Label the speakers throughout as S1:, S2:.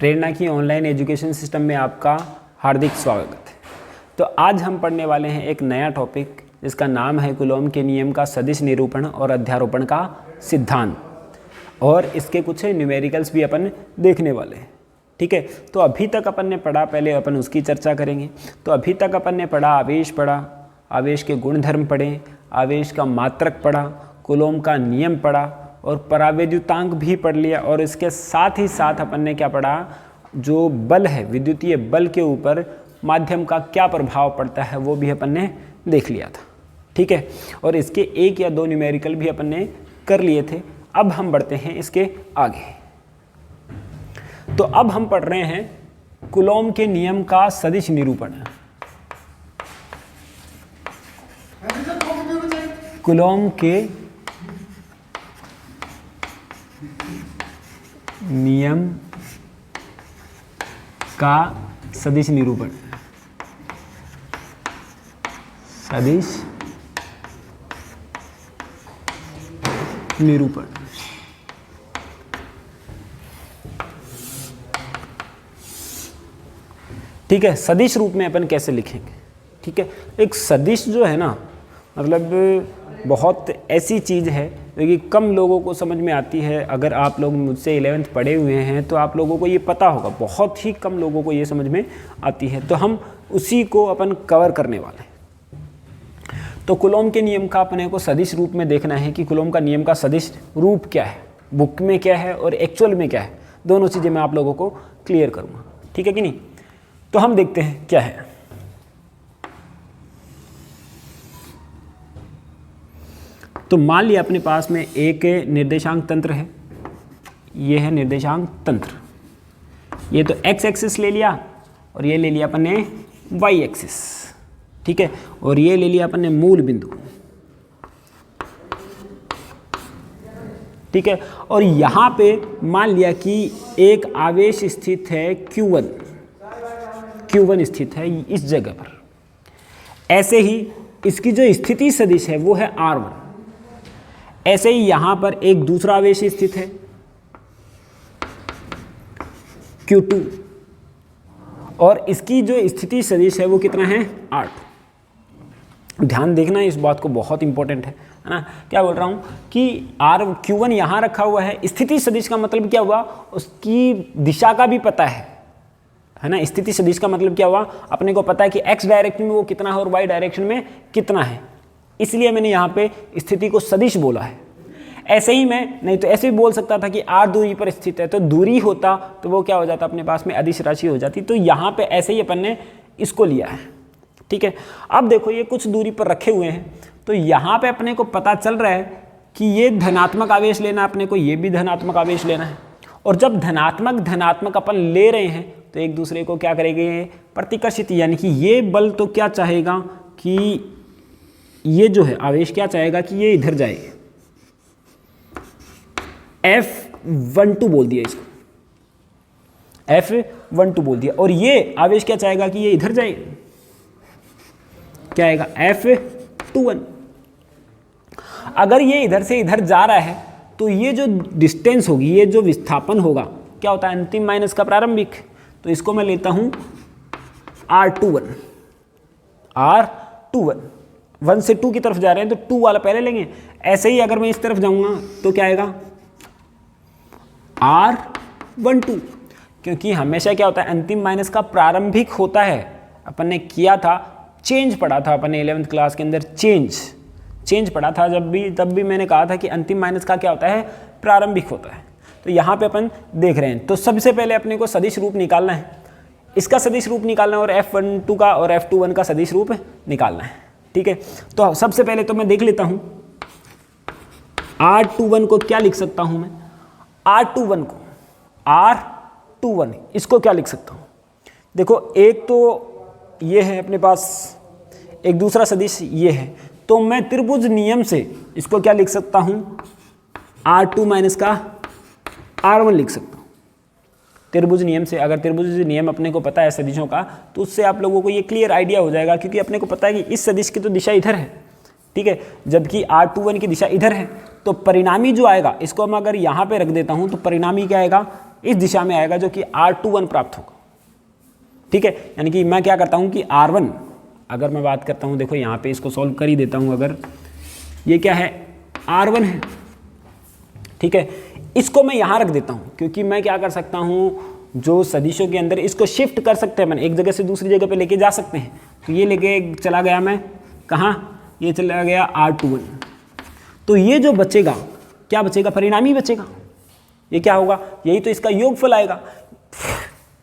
S1: प्रेरणा की online education system में आपका हार्दिक स्वागत है। तो आज हम पढ़ने वाले हैं एक नया टॉपिक जिसका नाम है कूलॉम के नियम का सदिश निरूपण और अध्यारोपण का सिद्धांत, और इसके कुछ न्यूमेरिकल्स भी अपन देखने वाले हैं। ठीक है, तो अभी तक अपन ने पढ़ा, पहले अपन उसकी चर्चा करेंगे। तो अभी तक अपन ने पढ़ा, आवेश पढ़ा, आवेश के गुणधर्म पढ़े, आवेश का मात्रक पढ़ा, कूलॉम का नियम पढ़ा और परावैद्युतांक भी पढ़ लिया। और इसके साथ ही साथ अपन ने क्या पढ़ा, जो बल है, विद्युतीय बल के ऊपर माध्यम का क्या प्रभाव पड़ता है वो भी अपन ने देख लिया था। ठीक है, और इसके एक या दो न्यूमेरिकल भी अपन ने कर लिए थे। अब हम बढ़ते हैं इसके आगे। तो अब हम पढ़ रहे हैं कूलॉम के नियम का सदिश निरूपण। कूलॉम के नियम का सदिश निरूपण। सदिश निरूपण। ठीक है, सदिश रूप में अपन कैसे लिखेंगे। ठीक है, एक सदिश जो है ना, मतलब बहुत ऐसी चीज़ है जो कि कम लोगों को समझ में आती है। अगर आप लोग मुझसे 11th पढ़े हुए हैं तो आप लोगों को ये पता होगा, बहुत ही कम लोगों को ये समझ में आती है। तो हम उसी को अपन कवर करने वाले हैं। तो कूलॉम के नियम का अपने को सदिश रूप में देखना है कि कूलॉम का नियम का सदिश रूप क्या है, बुक में क्या है और एक्चुअल में क्या है। दोनों चीज़ें मैं आप लोगों को क्लियर करूँगा। ठीक है कि नहीं। तो हम देखते हैं क्या है। तो मान लिया अपने पास में एक निर्देशांक तंत्र है, ये है निर्देशांक तंत्र। ये तो एक्स एक्सिस ले लिया और ये ले लिया अपन ने वाई एक्सिस। ठीक है, और ये ले लिया अपन ने मूल बिंदु। ठीक है, और यहाँ पे मान लिया कि एक आवेश स्थित है Q1 स्थित है इस जगह पर। ऐसे ही इसकी जो स्थिति सदिश है वो है R1। ऐसे ही यहाँ पर एक दूसरा आवेश स्थित है Q2, और इसकी जो स्थिति सदिश है वो कितना है R2। ध्यान देखना, इस बात को, बहुत इंपॉर्टेंट है ना। क्या बोल रहा हूँ कि Q1 यहाँ रखा हुआ है। स्थिति सदिश का मतलब क्या हुआ, उसकी दिशा का भी पता है ना। स्थिति सदिश का मतलब क्या हुआ, अपने को पता है कि x डायरेक्शन में वो कितना है और y डायरेक्शन में कितना है, इसलिए मैंने यहाँ पे स्थिति को सदिश बोला है। ऐसे ही मैं नहीं तो ऐसे भी बोल सकता था कि r दूरी पर स्थित है, तो दूरी होता तो वो क्या हो जाता, अपने पास में अदिश राशि हो जाती। तो यहाँ पे ऐसे ही अपन ने इसको लिया है। ठीक है, अब देखो ये कुछ दूरी पर रखे हुए हैं, तो यहाँ पे अपने को पता चल रहा है कि ये धनात्मक आवेश लेना अपने को, ये भी धनात्मक आवेश लेना है। और जब धनात्मक अपन ले रहे हैं तो एक दूसरे को क्या करेंगे, प्रतिकर्षित, यानी कि ये बल तो क्या चाहेगा कि ये जो है आवेश क्या चाहेगा कि ये इधर जाए। F12 बोल दिया इसको, F12 बोल दिया। और ये आवेश क्या चाहेगा कि ये इधर जाए, क्या आएगा F21। अगर ये इधर से इधर जा रहा है तो ये जो डिस्टेंस होगी, ये जो विस्थापन होगा, क्या होता है, अंतिम माइनस का प्रारंभिक। तो इसको मैं लेता हूं R21। 1 से 2 की तरफ जा रहे हैं तो 2 वाला पहले लेंगे। ऐसे ही अगर मैं इस तरफ जाऊंगा तो क्या आएगा R12, क्योंकि हमेशा क्या होता है, अंतिम माइनस का प्रारंभिक होता है। अपन ने किया था, चेंज पढ़ा था अपन ने 11th क्लास के अंदर, चेंज पढ़ा था तब भी मैंने कहा था कि अंतिम माइनस का क्या होता है, प्रारंभिक होता है। तो यहाँ पे अपन देख रहे हैं। तो सबसे पहले अपने को सदिश रूप निकालना है, इसका सदिश रूप निकालना है, और F12 का और F21 का सदिश रूप निकालना है। ठीक है, तो सबसे पहले तो मैं देख लेता हूँ R21 को क्या लिख सकता हूँ मैं। R21 इसको क्या लिख सकता हूँ, देखो एक तो ये है अपने पास, एक दूसरा सदिश ये है। तो मैं त्रिभुज नियम से इसको क्या लिख सकता हूँ, R2 माइनस का R1 लिख सकता हूँ त्रिभुज नियम से। अगर त्रिभुज नियम अपने को पता है सदिशों का, तो उससे आप लोगों को ये क्लियर आइडिया हो जाएगा, क्योंकि अपने को पता है कि इस सदिश की तो दिशा इधर है, ठीक है, जबकि R21 की दिशा इधर है। तो परिणामी जो आएगा, इसको मैं अगर यहाँ पे रख देता हूँ तो परिणामी क्या आएगा, इस दिशा में आएगा जो कि R21 प्राप्त होगा। ठीक है, यानी कि मैं क्या करता हूँ कि R1 अगर मैं बात करता हूँ, देखो यहाँ पे इसको सॉल्व कर ही देता हूँ। अगर ये क्या है R1 है, ठीक है, इसको मैं यहाँ रख देता हूँ क्योंकि मैं क्या कर सकता हूँ जो सदिशों के अंदर इसको शिफ्ट कर सकते हैं, मैंने एक जगह से दूसरी जगह पे लेके जा सकते हैं। तो ये लेके चला गया मैं कहाँ, ये चला गया R21। तो ये जो बचेगा क्या बचेगा, परिणामी बचेगा। ये क्या होगा, यही तो इसका योगफल आएगा।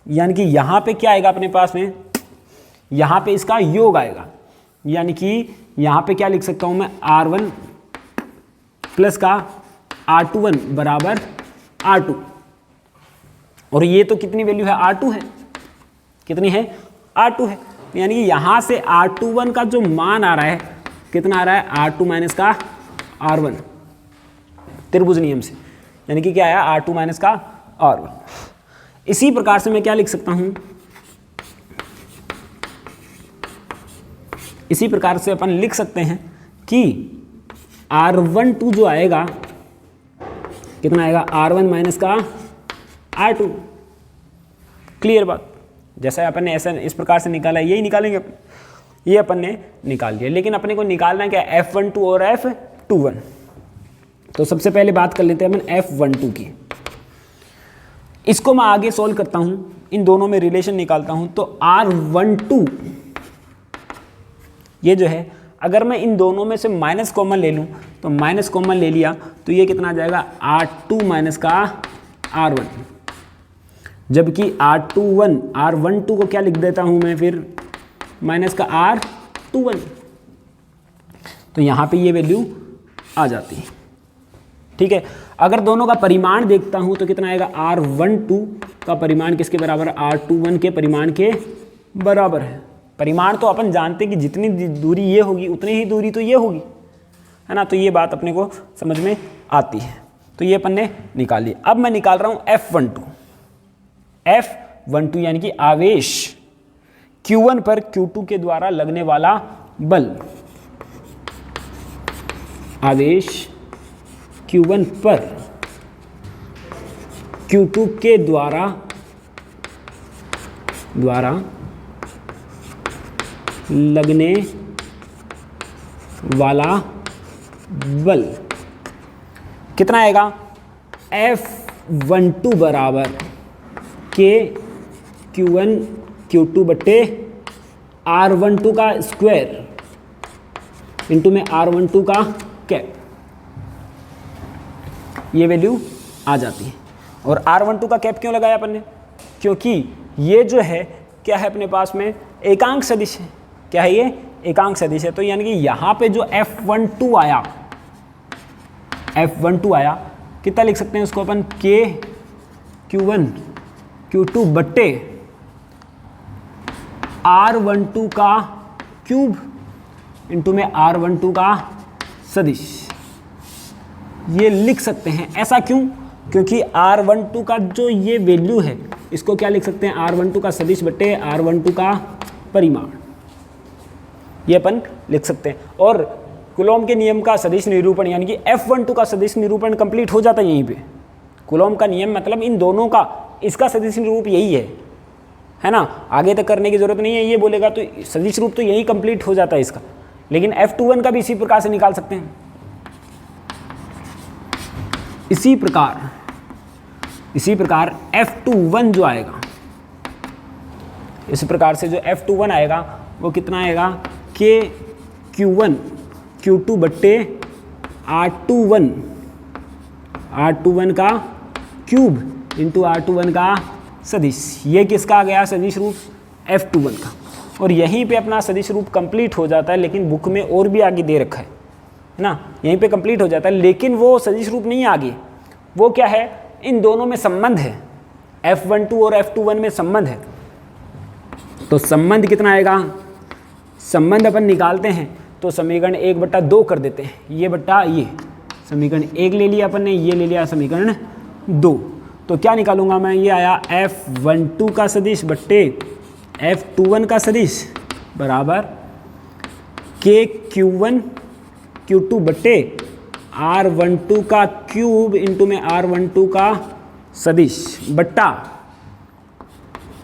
S1: यानी कि यहाँ पे क्या आएगा अपने पास में, यहाँ पे इसका योग आएगा। यानी कि यहाँ पे क्या लिख सकता हूँ मैं, R1 प्लस का R21 बराबर R2। और ये तो कितनी वैल्यू है, R2 है, कितनी है, R2 है। यानी कि यहाँ से R21 का जो मान आ रहा है, कितना आ रहा है, R2 माइनस का R1 त्रिभुज नियम से। यानी कि क्या आया, R2 माइनस का R1। इसी प्रकार से मैं क्या लिख सकता हूँ, इसी प्रकार से अपन लिख सकते हैं कि R12 जो आएगा कितना आएगा, R1 माइनस का R2। क्लियर बात, जैसा अपन ने ऐसा इस प्रकार से निकाला है यही निकालेंगे अपन। ये अपन ने निकाल दिया, लेकिन अपने को निकालना है क्या, F12 और F21। तो सबसे पहले बात कर लेते हैं अपन F12 की। इसको मैं आगे सॉल्व करता हूँ, इन दोनों में रिलेशन निकालता हूँ। तो R12 ये जो है, अगर मैं इन दोनों में से माइनस कॉमन ले लूँ तो माइनस कॉमन ले लिया तो ये कितना आ जाएगा, R2 माइनस का R1। जबकि R12 को क्या लिख देता हूँ मैं फिर, माइनस का R21। तो यहाँ पे ये वैल्यू आ जाती है। ठीक है, अगर दोनों का परिमाण देखता हूँ तो कितना आएगा, R12 का परिमाण किसके बराबर, R21 के परिमाण के बराबर है। परिमाण तो अपन जानते हैं कि जितनी दूरी ये होगी उतनी ही दूरी तो ये होगी, है ना। तो ये बात अपने को समझ में आती है। तो ये अपन ने निकाल लिया। अब मैं निकाल रहा हूँ F12 यानी कि आवेश Q1 पर Q2 के द्वारा लगने वाला बल। आवेश Q1 पर Q2 के द्वारा लगने वाला बल कितना आएगा, F12 बराबर के Q1 Q2 बट्टे R12 का स्क्वायर इंटू में R12 का कैप। ये वैल्यू आ जाती है। और R12 का कैप क्यों लगाया अपन ने, क्योंकि ये जो है क्या है अपने पास में, एकांक सदिश है। क्या है ये, एकांक सदिश है। तो यानी कि यहाँ पे जो F12 आया कितना लिख सकते हैं उसको अपन, के Q1 Q2 बट्टे R12 का क्यूब इंटू में R12 का सदिश, ये लिख सकते हैं। ऐसा क्यों, क्योंकि R12 का जो ये वैल्यू है इसको क्या लिख सकते हैं, R12 का सदिश बट्टे R12 का परिमाण, ये अपन लिख सकते हैं। और कूलॉम के नियम का सदिश निरूपण यानी कि F12 का सदिश निरूपण कंप्लीट हो जाता है यहीं पे। कूलॉम का नियम मतलब इन दोनों का, इसका सदिश रूप यही है ना, आगे तक करने की जरूरत नहीं है। ये बोलेगा तो सदिश रूप तो यही कंप्लीट हो जाता है इसका। लेकिन F21 का भी इसी प्रकार से निकाल सकते हैं। इसी प्रकार F21 जो आएगा, इस प्रकार से जो F21 आएगा वो कितना आएगा, के Q1 Q2 बट्टे R21 का क्यूब इंटू R21 का सदिश। ये किसका आ गया सदिश रूप, F21 का। और यहीं पे अपना सदिश रूप कंप्लीट हो जाता है। लेकिन बुक में और भी आगे दे रखा है ना, यहीं पे कंप्लीट हो जाता है। लेकिन वो सदिश रूप नहीं आगे, वो क्या है, इन दोनों में संबंध है, F12 और F21 में संबंध है। तो संबंध कितना आएगा, संबंध अपन निकालते हैं तो समीकरण 1/2 कर देते हैं, ये बट्टा ये, समीकरण 1 ले लिया अपन ने, ये ले लिया समीकरण 2। तो क्या निकालूंगा मैं, ये आया F12 का सदिश बट्टे F21 का सदिश बराबर के Q1 Q2 बट्टे R12 का क्यूब इंटू में R12 का सदिश बट्टा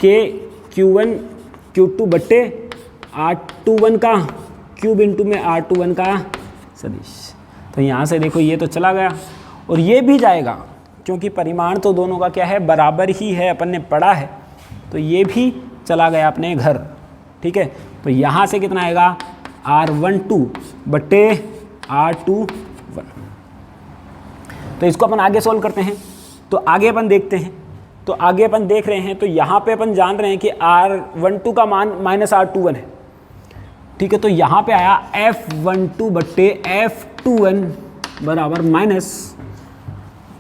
S1: के Q1 Q2 बट्टे R21 का क्यूब इंटू में R21 का सदिश। तो यहाँ से देखो ये तो चला गया और ये भी जाएगा, क्योंकि परिमाण तो दोनों का क्या है, बराबर ही है, अपन ने पढ़ा है, तो ये भी चला गया अपने घर। ठीक है, तो यहाँ से कितना आएगा, R12 बट्टे R21। तो इसको अपन आगे सॉल्व करते हैं। तो आगे अपन देखते हैं, तो आगे अपन देख रहे हैं, तो यहाँ पे अपन जान रहे हैं कि R12 का मान माइनस R21 है। ठीक है, तो यहाँ पे आया F12 बट्टे F21 बराबर माइनस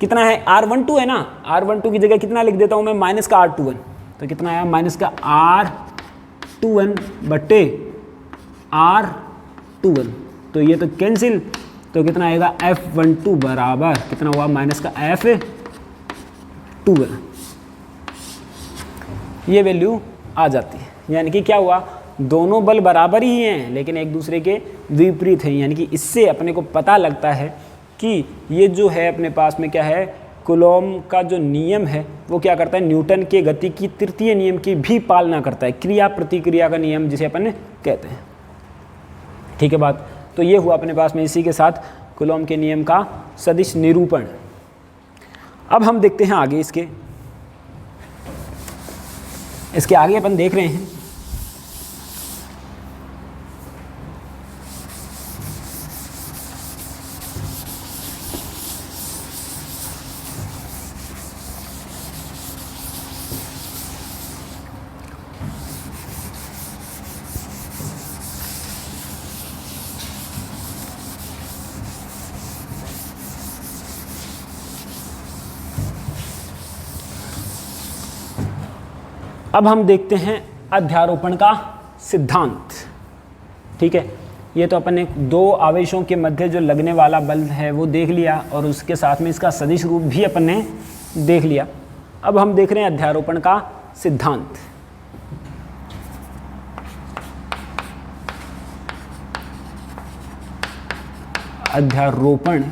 S1: कितना है, R12 है ना, R12 की जगह कितना लिख देता हूँ मैं, माइनस का R21। तो कितना आया, माइनस का R21 बट्टे R21। तो ये तो कैंसिल, तो कितना आएगा, F12 बराबर कितना हुआ, माइनस का F21। ये वैल्यू आ जाती है, यानी कि क्या हुआ, दोनों बल बराबर ही हैं लेकिन एक दूसरे के विपरीत हैं। यानी कि इससे अपने को पता लगता है कि ये जो है अपने पास में क्या है, कूलॉम का जो नियम है वो क्या करता है, न्यूटन के गति की तृतीय नियम की भी पालना करता है, क्रिया प्रतिक्रिया का नियम जिसे अपन कहते हैं। ठीक है बात, तो ये हुआ अपने पास में इसी के साथ कूलॉम के नियम का सदिश निरूपण। अब हम देखते हैं आगे, इसके आगे अपन देख रहे हैं अब हम देखते हैं अध्यारोपण का सिद्धांत। ठीक है, ये तो अपन ने दो आवेशों के मध्य जो लगने वाला बल है वो देख लिया और उसके साथ में इसका सदिश रूप भी अपन ने देख लिया। अब हम देख रहे हैं अध्यारोपण का सिद्धांत। अध्यारोपण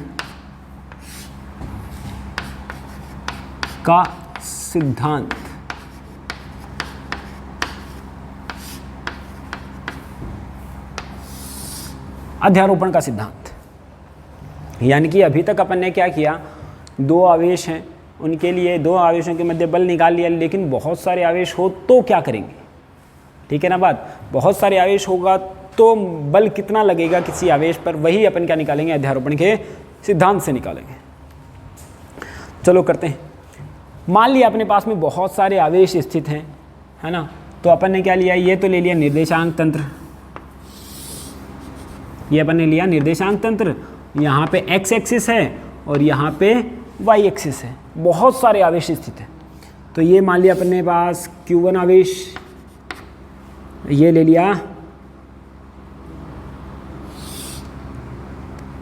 S1: का सिद्धांत। अध्यारोपण का सिद्धांत यानी कि अभी तक अपन ने क्या किया, दो आवेश हैं, उनके लिए दो आवेशों के मध्य बल निकाल लिया, लेकिन बहुत सारे आवेश हो तो क्या करेंगे। ठीक है ना बात, बहुत सारे आवेश होगा तो बल कितना लगेगा किसी आवेश पर, वही अपन क्या निकालेंगे, अध्यारोपण के सिद्धांत से निकालेंगे। चलो करते हैं। मान लिया अपने पास में बहुत सारे आवेश स्थित हैं, है ना, तो अपन ने क्या लिया, ये तो ले लिया निर्देशांक तंत्र, ये अपन ने लिया निर्देशांक तंत्र, यहाँ पे x एक्सिस है और यहाँ पे y एक्सिस है, बहुत सारे आवेश स्थित हैं। तो ये मान लिया अपने पास Q1 आवेश, ये ले लिया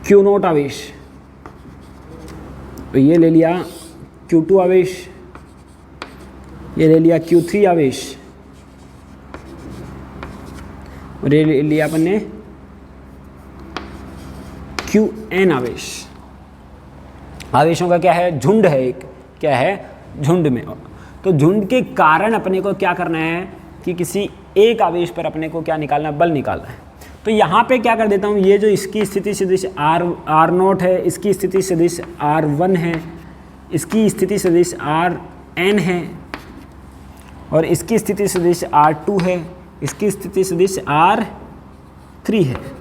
S1: Q0 आवेश, तो ये ले लिया Q2 आवेश, ये ले लिया Q3 आवेश और ये ले लिया अपन ने Qn आवेश। आवेशों का क्या है, झुंड है, एक क्या है, झुंड में। तो झुंड के कारण अपने को क्या करना है कि किसी एक आवेश पर अपने को क्या निकालना है, बल निकालना है। तो यहाँ पे क्या कर देता हूँ, ये जो इसकी स्थिति सदिश R0 है, इसकी स्थिति सदिश R1 है, इसकी स्थिति सदिश Rn है और इसकी स्थिति सदिश R2 है, इसकी स्थिति सदिश R3 है।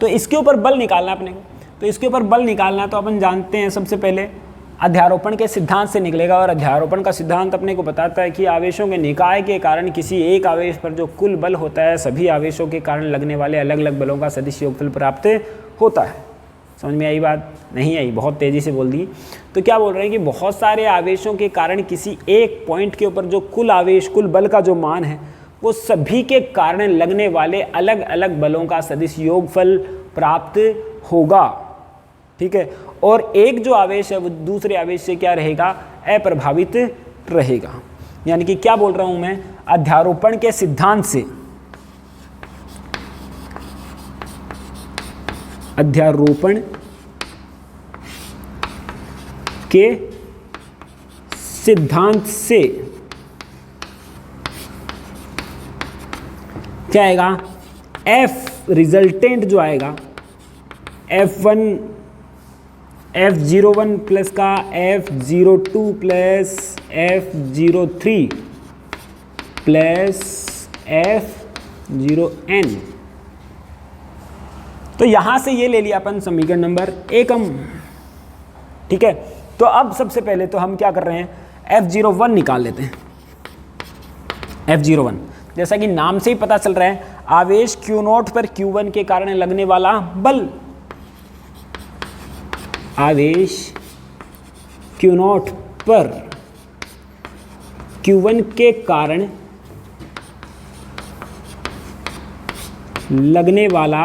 S1: तो इसके ऊपर बल निकालना अपने को, तो इसके ऊपर बल निकालना तो अपन जानते हैं सबसे पहले अध्यारोपण के सिद्धांत से निकलेगा। और अध्यारोपण का सिद्धांत अपने को बताता है कि आवेशों के निकाय के कारण किसी एक आवेश पर जो कुल बल होता है, सभी आवेशों के कारण लगने वाले अलग अलग बलों का सदिश योगफल प्राप्त होता है। समझ में आई बात, नहीं आई, बहुत तेज़ी से बोल दी। तो क्या बोल रहे हैं कि बहुत सारे आवेशों के कारण किसी एक पॉइंट के ऊपर जो कुल आवेश, कुल बल का जो मान है, वो सभी के कारण लगने वाले अलग अलग बलों का सदिश योगफल प्राप्त होगा। ठीक है, और एक जो आवेश है वो दूसरे आवेश से क्या रहेगा, अप्रभावित रहेगा। यानी कि क्या बोल रहा हूं मैं, अध्यारोपण के सिद्धांत से, अध्यारोपण के सिद्धांत से क्या आएगा, F रिजल्टेंट जो आएगा F01 प्लस का F02 plus F03 plus F0n। तो यहां से ये ले लिया अपन समीकरण नंबर एकम। ठीक है, तो अब सबसे पहले तो हम क्या कर रहे हैं, F01 निकाल लेते हैं। F01 जैसा कि नाम से ही पता चल रहा है, आवेश Q0 पर Q1 के कारण लगने वाला बल। आवेश Q0 पर Q1 के कारण लगने वाला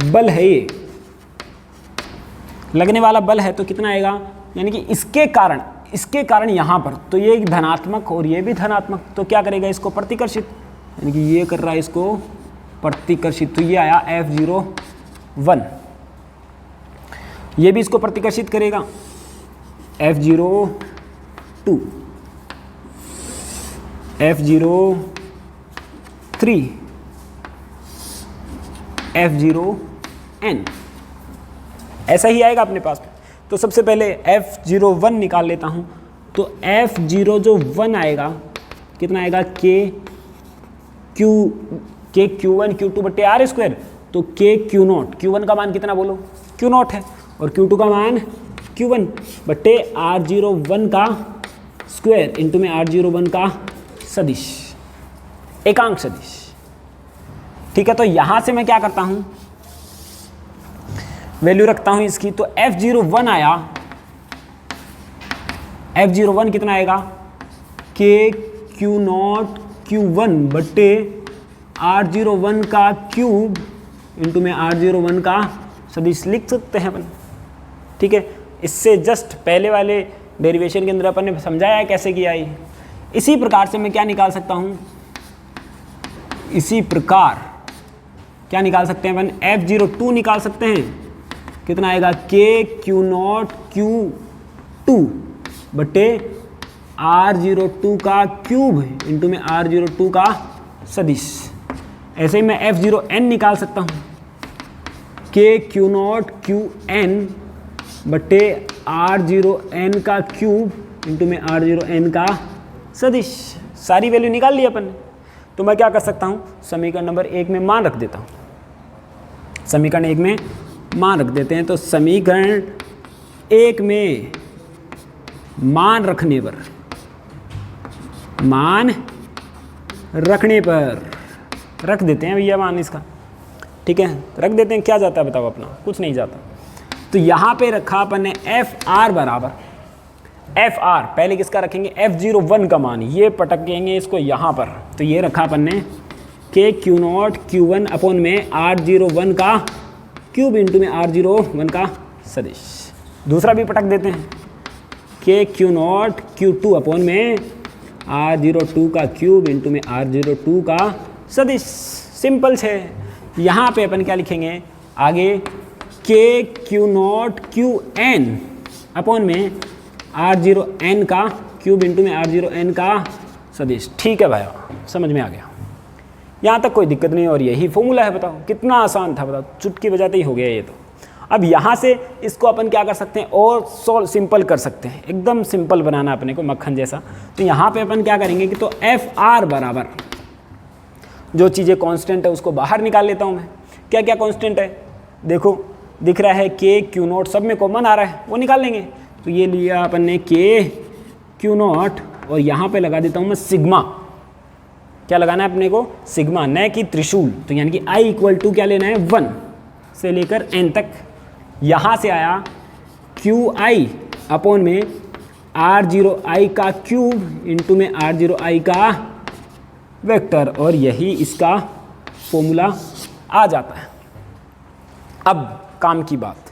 S1: बल है, ये लगने वाला बल है तो कितना आएगा, यानी कि इसके कारण यहाँ पर, तो ये धनात्मक और ये भी धनात्मक, तो क्या करेगा इसको प्रतिकर्षित, यानी कि ये कर रहा है इसको प्रतिकर्षित, तो ये आया F01। ये भी इसको प्रतिकर्षित करेगा F02, F03, F0n, ऐसा ही आएगा अपने पास। तो सबसे पहले F01 निकाल लेता हूं, तो F0 जो 1 आएगा कितना आएगा, Q1 Q2 बटे R स्क्वायर, तो K Q0, Q1 का मान कितना बोलो, Q0 है, और Q2 का मान Q1 बटे R01 का स्क्वायर इंटू में R01 का सदिश, एकांक सदिश। ठीक है, तो यहां से मैं क्या करता हूं, वैल्यू रखता हूं इसकी, तो F01 आया, F01 कितना आएगा, K Q0 Q1 बटे R01 का क्यूब इंटू में R01 का सदिश लिख सकते हैं अपन। ठीक है, इससे जस्ट पहले वाले डेरिवेशन के अंदर अपन ने समझाया है कैसे किया है। इसी प्रकार से मैं क्या निकाल सकता हूं, इसी प्रकार क्या निकाल सकते हैं अपन, F02 निकाल सकते हैं, कितना आएगा, K Q0 Q2 बटे R02 का क्यूब इंटू में R02 का सदिश। ऐसे ही मैं F0n निकाल सकता हूँ, K Q0 Qn बटे R0n का क्यूब इंटू में R0n का सदिश। सारी वैल्यू निकाल ली अपन ने। तो मैं क्या कर सकता हूँ, समीकरण नंबर 1 में मान रख देता हूँ, समीकरण 1 में मान रख देते हैं। तो समीकरण 1 में मान रखने पर, मान रखने पर रख देते हैं भैया मान इसका। ठीक है, रख देते हैं, क्या जाता है बताओ, अपना कुछ नहीं जाता। तो यहाँ पे रखा अपन ने FR बराबर, FR पहले किसका रखेंगे, F01 का मान, ये पटकेंगे इसको यहाँ पर, तो ये रखा अपन ने K Q0 Q1 अपॉन में R01 का क्यूब इंटू में R01 का सदिश। दूसरा भी पटक देते हैं, K Q0 Q2 अपॉन में R02 का क्यूब इंटू में R02 का सदिश। सिंपल है। यहाँ पे अपन क्या लिखेंगे आगे, K Q0 Qn अपॉन में R0n का क्यूब इंटू में R0n का सदिश। ठीक है भाई, समझ में आ गया, यहाँ तक कोई दिक्कत नहीं। और यही फॉर्मूला है, बताओ कितना आसान था, बताओ चुटकी बजाते ही हो गया ये तो। अब यहाँ से इसको अपन क्या कर सकते हैं, और सिंपल कर सकते हैं, एकदम सिंपल बनाना अपने को मक्खन जैसा। तो यहाँ पे अपन क्या करेंगे कि तो FR बराबर, जो चीज़ें कांस्टेंट है उसको बाहर निकाल लेता हूँ मैं। क्या क्या कांस्टेंट है देखो, दिख रहा है K Q0, सब में कॉमन आ रहा है, वो निकाल लेंगे। तो ये लिया अपन ने K Q0 और यहाँ पे लगा देता हूँ मैं सिग्मा। क्या लगाना है अपने को, सिग्मा, न कि त्रिशूल। तो यानी कि I इक्वल टू क्या लेना है, 1 से लेकर n तक। यहाँ से आया QI अपॉन में R0I का क्यूब इंटू में R0I का वेक्टर, और यही इसका फॉर्मूला आ जाता है। अब काम की बात,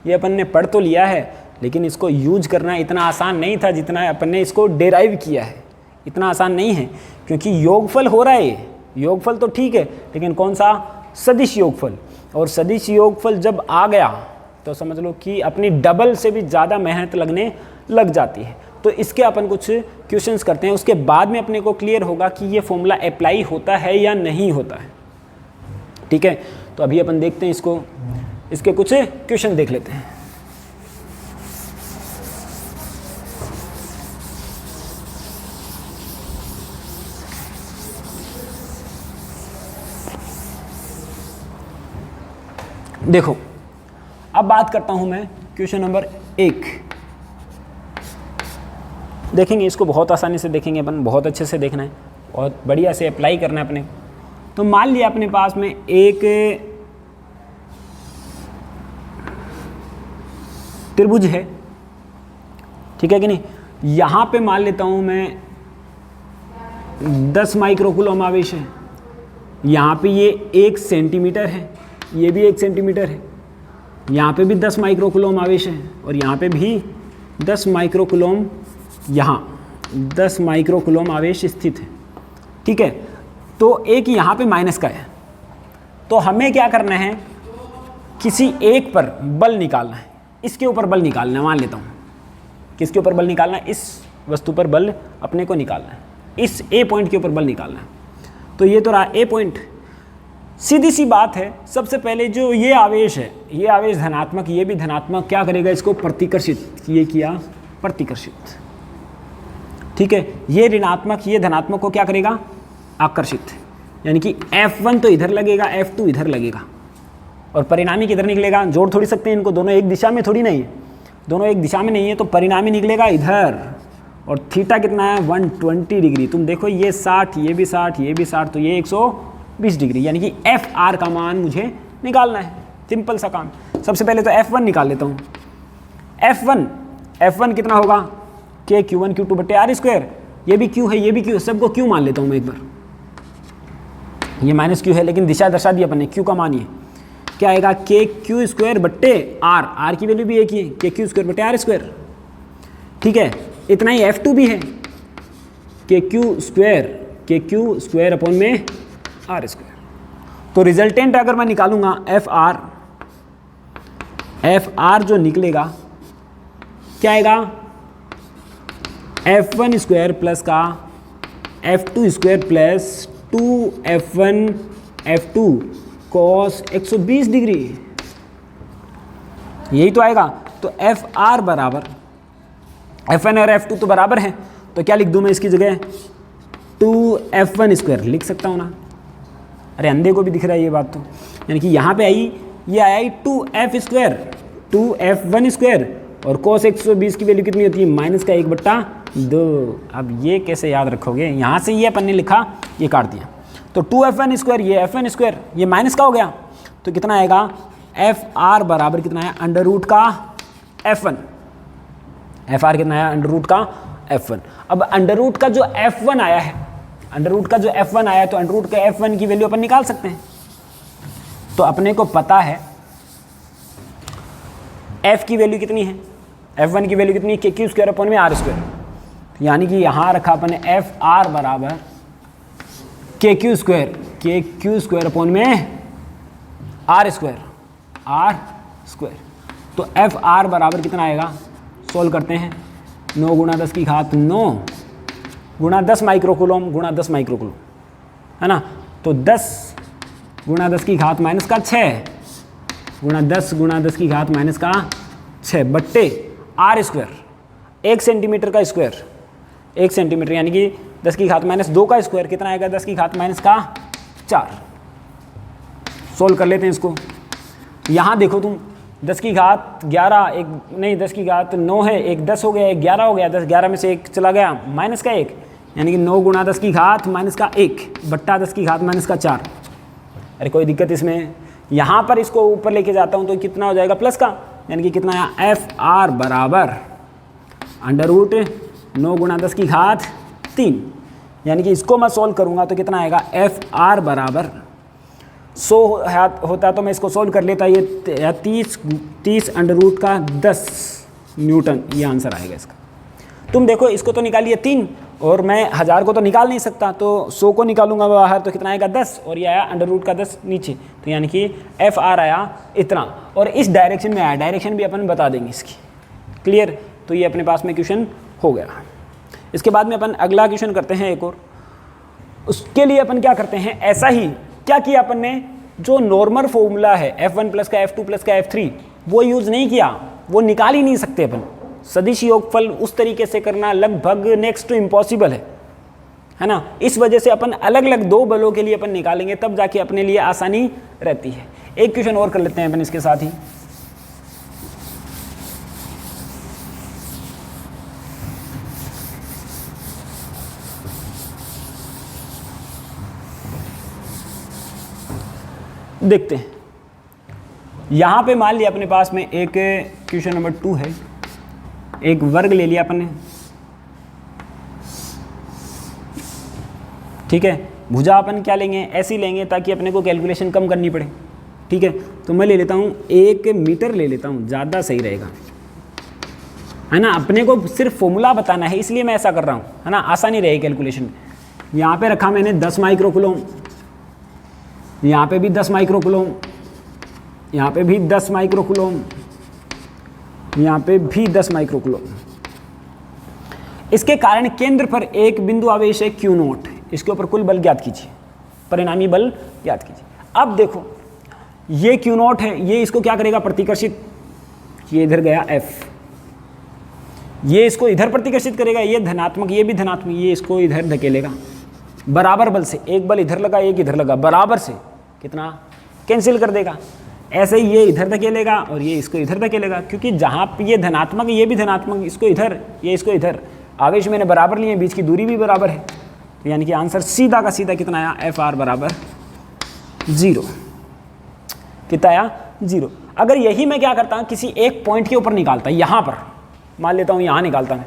S1: ये अपन ने पढ़ तो लिया है, लेकिन इसको यूज करना इतना आसान नहीं था जितना अपन ने इसको डेराइव किया है। इतना आसान नहीं है, क्योंकि योगफल हो रहा है, योगफल तो ठीक है, लेकिन कौन सा, सदिश योगफल। और सदिश योगफल जब आ गया तो समझ लो कि अपनी डबल से भी ज़्यादा मेहनत लगने लग जाती है। तो इसके अपन कुछ क्वेश्चंस करते हैं, उसके बाद में अपने को क्लियर होगा कि ये फॉर्मूला अप्लाई होता है या नहीं होता है। ठीक है, तो अभी अपन देखते हैं इसको, इसके कुछ क्वेश्चन देख लेते हैं। देखो, अब बात करता हूं मैं क्वेश्चन नंबर 1। देखेंगे इसको, बहुत आसानी से देखेंगे अपन, बहुत अच्छे से देखना है, बहुत बढ़िया से अप्लाई करना है अपने। तो मान लिया अपने पास में एक त्रिभुज है, ठीक है कि नहीं। यहां पे मान लेता हूं मैं 10 माइक्रोकूलम आवेश है, यहां पे ये 1 सेंटीमीटर है, ये भी 1 सेंटीमीटर है, यहाँ पे भी 10 माइक्रोकूलम आवेश है और यहाँ पे भी 10 माइक्रोकूलम, यहाँ 10 माइक्रोकूलम आवेश स्थित है। ठीक है, तो एक यहाँ पे माइनस का है, तो हमें क्या करना है, किसी एक पर बल निकालना है, इसके ऊपर बल निकालना है। मान लेता हूँ किसके ऊपर बल निकालना है, इस वस्तु पर बल अपने को निकालना है, इस ए पॉइंट के ऊपर बल निकालना है। तो ये तो रहा ए पॉइंट। सीधी सी बात है, सबसे पहले जो ये आवेश है, ये आवेश धनात्मक, ये भी धनात्मक, क्या करेगा, इसको प्रतिकर्षित, ये किया प्रतिकर्षित। ठीक है, ये ऋणात्मक, ये धनात्मक को क्या करेगा, आकर्षित। यानी कि F1 तो इधर लगेगा, F2 इधर लगेगा और परिणामी किधर निकलेगा। जोड़ थोड़ी सकते हैं इनको, दोनों एक दिशा में थोड़ी नहीं है, दोनों एक दिशा में नहीं है, तो परिणामी निकलेगा इधर। और थीटा कितना है, 120 डिग्री। तुम देखो ये 60, ये भी 60, ये भी 60, तो ये 120 डिग्री। यानी कि FR का मान मुझे निकालना है, सिंपल सा काम। सबसे पहले तो F1 निकाल लेता हूँ। F1 कितना होगा, K Q1 Q2 बटे R स्क्वायर। ये भी Q है, ये भी Q है, सबको Q मान लेता हूँ मैं एक बार। ये माइनस Q है लेकिन दिशा दर्शा दी अपन ने, Q का मान ये क्या आएगा, K Q स्क्वायर बट्टे R की वैल्यू भी एक ही है, K Q स्क्वायर बट्टे R स्क्वायर। ठीक है, इतना ही F2 भी है, K Q स्क्वायर अपॉन में R स्क्वायर। तो रिजल्टेंट अगर मैं निकालूंगा FR जो निकलेगा क्या आएगा, F1 स्क्वायर प्लस का F2 square plus 2F1 F2 cos 120 degree, यही तो आएगा। तो FR बराबर, F1 और F2 तो बराबर हैं, तो क्या लिख दूं मैं इसकी जगह, 2F1 स्क्वायर लिख सकता हूँ ना। अरे अंधे को भी दिख रहा है ये बात तो। यानी कि यहाँ पे आई, ये आया 2F स्क्वायर, 2F1 स्क्वायर और cos 120 की वैल्यू कितनी होती है, माइनस का 1/2। अब ये कैसे याद रखोगे, यहाँ से ये अपन ने लिखा, ये काट दिया, तो 2F1 स्क्वायर, ये F1 स्क्वायर, ये माइनस का हो गया, तो कितना आएगा, FR बराबर कितना है, अंडर रूट का F1। FR कितना है, अंडर रूट का F1। अब अंडर रूट का जो F1 आया है, अंडर रूट का जो F1 आया है, तो अंडर रूट का F1 की वैल्यू अपन निकाल सकते हैं। तो अपने को पता है F की वैल्यू कितनी है, F1 की वैल्यू कितनी है, Q स्क्वायर अपॉन में R स्क्वायर। यानी कि यहाँ रखा अपन ने FR बराबर KQ स्क्वायर अपॉन में R स्क्वायर। तो FR बराबर कितना आएगा, सोल्व करते हैं, 9 गुणा 10 की घात 9 गुणा 10 माइक्रोकूलम गुणा 10 माइक्रोकूलम, है ना। तो 10 गुणा 10 की घात माइनस का 6 गुणा 10 की घात माइनस का 6 बट्टे R स्क्वायर, 1 सेंटीमीटर का स्क्वायर, 1 सेंटीमीटर यानी कि 10 की घात माइनस 2 का स्क्वायर कितना आएगा, 10 की घात माइनस का 4। सोल्व कर लेते हैं इसको। यहाँ देखो तुम, 10 की घात 11, एक नहीं 10 की घात 9 है, एक 10 हो गया, एक 11 हो गया, 10 11 में से एक चला गया, माइनस का 1, यानी कि 9 गुणा 10 की घात माइनस का 1 बट्टा 10 की घात माइनस का 4। अरे कोई दिक्कत इसमें, यहाँ पर इसको ऊपर लेके जाता हूँ तो कितना हो जाएगा, प्लस का, यानी कि कितना है, FR बराबर अंडर रूट 9 गुणा 10 की घात 3। यानी कि इसको मैं सोल्व करूँगा तो कितना आएगा, FR बराबर 100 होता तो मैं इसको सोल्व कर लेता, ये 30 अंडर रूट का 10 न्यूटन, ये आंसर आएगा इसका। तुम देखो इसको तो निकालिए 3 और मैं 1000 को तो निकाल नहीं सकता, तो 100 को निकालूंगा बाहर तो कितना आएगा 10, और ये आया अंडर रूट का 10 नीचे, तो यानी कि एफ आर आया इतना, और इस डायरेक्शन में आया, डायरेक्शन भी अपन बता देंगे इसकी। क्लियर? तो ये अपने पास में क्वेश्चन हो गया। इसके बाद में अपन अगला क्वेश्चन करते हैं एक और। उसके लिए अपन क्या करते हैं, ऐसा ही क्या किया अपन ने, जो नॉर्मल फॉर्मूला है f1 प्लस का f2 प्लस का f3 वो यूज़ नहीं किया, वो निकाल ही नहीं सकते अपन। सदिश योगफल उस तरीके से करना लगभग नेक्स्ट टू इम्पॉसिबल है ना। इस वजह से अपन अलग अलग दो बलों के लिए अपन निकालेंगे, तब जाके अपने लिए आसानी रहती है। एक क्वेश्चन और कर लेते हैं अपन इसके साथ ही। देखते हैं, यहां पे मान लिया अपने पास में एक क्वेश्चन नंबर 2 है, एक वर्ग ले लिया अपन ने, ठीक है। भुजा अपन क्या लेंगे, ऐसी लेंगे ताकि अपने को कैलकुलेशन कम करनी पड़े, ठीक है। तो मैं ले लेता हूँ 1 मीटर ले लेता हूँ, ज़्यादा सही रहेगा, है ना। अपने को सिर्फ फॉर्मूला बताना है, इसलिए मैं ऐसा कर रहा हूँ, है ना, आसानी रहेगी कैलकुलेशन में। यहाँ पे रखा मैंने 10 माइक्रोकूलम, यहाँ पे भी 10 माइक्रोकूलम, यहाँ पे भी 10 माइक्रोकूलम, यहाँ पे भी 10 माइक्रोकूलम। इसके कारण केंद्र पर एक बिंदु आवेश है Q0, इसके ऊपर कुल बल ज्ञात कीजिए, परिणामी बल ज्ञात कीजिए। अब देखो ये Q0 है, ये इसको क्या करेगा, प्रतिकर्षित, ये इधर गया F, ये इसको इधर प्रतिकर्षित करेगा, ये धनात्मक, ये भी धनात्मक, ये इसको इधर धकेलेगा बराबर बल से। एक बल इधर लगा, एक इधर लगा, बराबर से कितना कैंसिल कर देगा। ऐसे ही ये इधर धकेलेगा और ये इसको इधर धकेलेगा, क्योंकि जहाँ पे ये धनात्मक ये भी धनात्मक, इसको इधर ये इसको इधर, आवेश मैंने बराबर लिए, बीच की दूरी भी बराबर है, तो यानी कि आंसर सीधा का सीधा कितना आया, एफ आर बराबर 0। कितना आया, 0। अगर यही मैं क्या करता हूँ, किसी एक पॉइंट के ऊपर निकालता, यहाँ पर मान लेता हूँ, यहाँ निकालता मैं,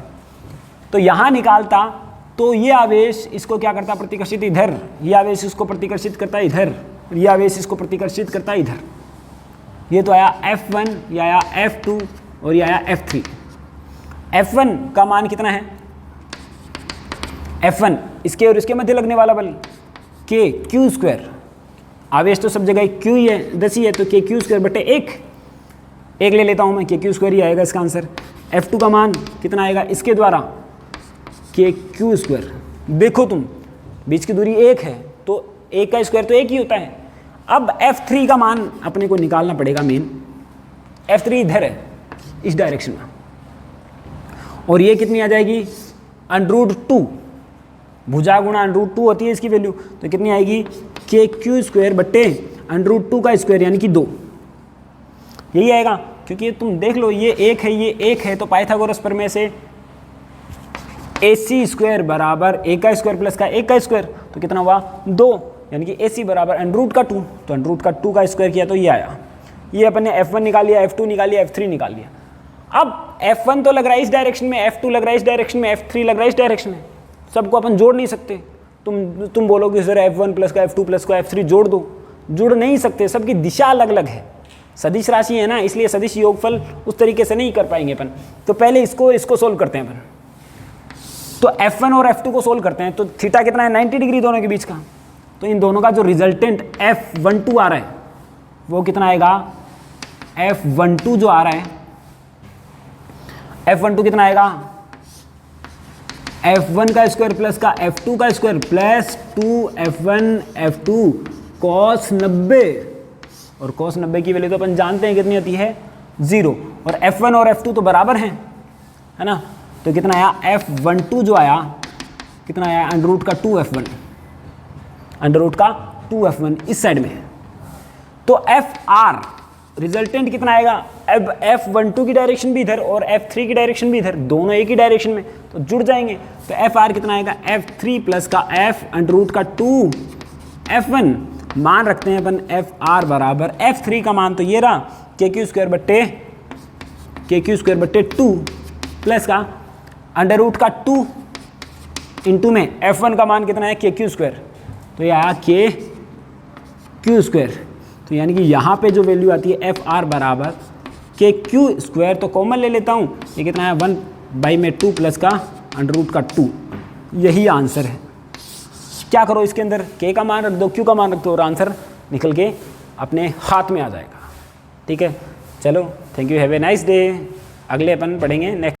S1: तो यहाँ निकालता तो ये आवेश इसको क्या करता, प्रतिकर्षित इधर, ये आवेश इसको प्रतिकर्षित करता इधर, ये आवेश इसको प्रतिकर्षित करता इधर। ये तो आया F1, ये आया F2 और ये आया F3। F1 का मान कितना है, F1 इसके और इसके मध्य लगने वाला बल K Q स्क्वायर, आवेश तो सब जगह Q ही है, 10 ही है, तो K Q स्क्वायर बटे एक ले लेता हूँ मैं, K Q स्क्वायर ही आएगा इसका आंसर। F2 का मान कितना आएगा, इसके द्वारा K Q स्क्वायर। देखो तुम, बीच की दूरी 1 है, तो 1 का स्क्वायर तो 1 ही होता है। अब F3 का मान अपने को निकालना पड़ेगा मेन। F3 इधर है, इस डायरेक्शन में, और ये कितनी आ जाएगी, √2, भुजा गुणा √2 होती है इसकी वैल्यू, तो कितनी आएगी, K Q स्क्वायर बट्टे √2 का स्क्वायर यानी कि 2, यही आएगा। क्योंकि तुम देख लो, ये 1 है, ये 1 है, तो पाइथागोरस प्रमेय से AC स्क्वायर बराबर 1 का स्क्वायर प्लस का 1 का स्क्वायर, तो कितना हुआ, 2, यानी कि AC बराबर √2, तो √2 का स्क्वायर किया तो ये आया। ये अपन ने F1 निकाल लिया, F2 निकाल लिया, F3 निकाल लिया। अब F1 तो लग रहा है इस डायरेक्शन में, F2 लग रहा है इस डायरेक्शन में, F3 लग रहा है इस डायरेक्शन में, सबको अपन जोड़ नहीं सकते। तुम बोलोगे सर F1 प्लस का F2 प्लस का F3 जोड़ दो, जुड़ नहीं सकते, सबकी दिशा अलग अलग है, सदिश राशि है ना, इसलिए सदिश योगफल उस तरीके से नहीं कर पाएंगे अपन। तो पहले इसको सोल्व करते हैं अपन। तो F1 और F2 को सोल्व करते हैं, तो थीटा कितना है, 90 डिग्री दोनों के बीच का। तो इन दोनों का जो रिजल्टेंट F12 आ रहा है वो कितना आएगा, F12 जो आ रहा है, F12 कितना आएगा, F1 का स्क्वायर प्लस का F2 का square plus 2F1 F2 cos 90, और cos 90 की वैल्यू तो अपन जानते हैं कितनी होती है, 0, और F1 और F2 तो बराबर हैं, है ना। तो कितना आया, F12 जो आया कितना आया, √2F1, √2F1 इस साइड में है। तो FR रिजल्टेंट कितना आएगा, अब F12 की डायरेक्शन भी इधर और F3 की डायरेक्शन भी इधर, दोनों एक ही डायरेक्शन में, तो जुड़ जाएंगे। तो FR कितना आएगा, F3 प्लस का F √2F1, मान रखते हैं अपन FR बराबर F3 का मान तो ये रहा, KQ स्क्वायर बट्टे 2 प्लस का √2 इंटू में F1 का मान कितना है, KQ स्क्वायर, तो ये आया KQ स्क्वायर। तो यानी कि यहाँ पे जो वैल्यू आती है FR बराबर KQ स्क्वायर, तो कॉमन ले लेता हूँ, ये कितना है, 1/2 प्लस का √2, यही आंसर है। क्या करो इसके अंदर k का मान रख दो, q का मान रख दो और आंसर निकल के अपने हाथ में आ जाएगा। ठीक है, चलो thank you, have a nice day. अगले अपन पढ़ेंगे नेक्स्ट।